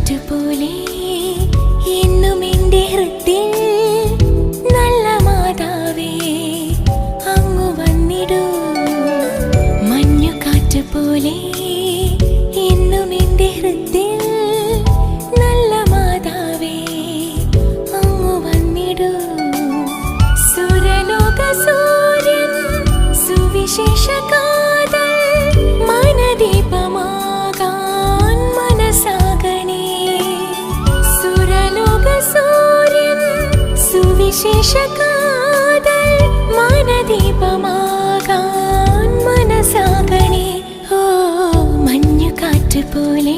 കാറ്റുപോലെ എന്നും എൻ്റെ ഹൃദയത്തിൽ നല്ല മാതാവേ അങ്ങു വന്നിടൂ. മഞ്ഞുകാറ്റുപോലെ എന്നും എൻ്റെ ഹൃദയത്തിൽ നല്ല മാതാവേ അങ്ങു വന്നിടൂ. സുരലോക സൂര്യൻ സുവിശേഷ കാതൽ മനദീപമാകാൻ മനസ്സാകണേ. സുരലോക സൂര്യൻ സുവിശേഷ കാതൽ മനദീപമാകാൻ മനസ്സാകണേ. ഓ മഞ്ഞുകാറ്റുപോലെ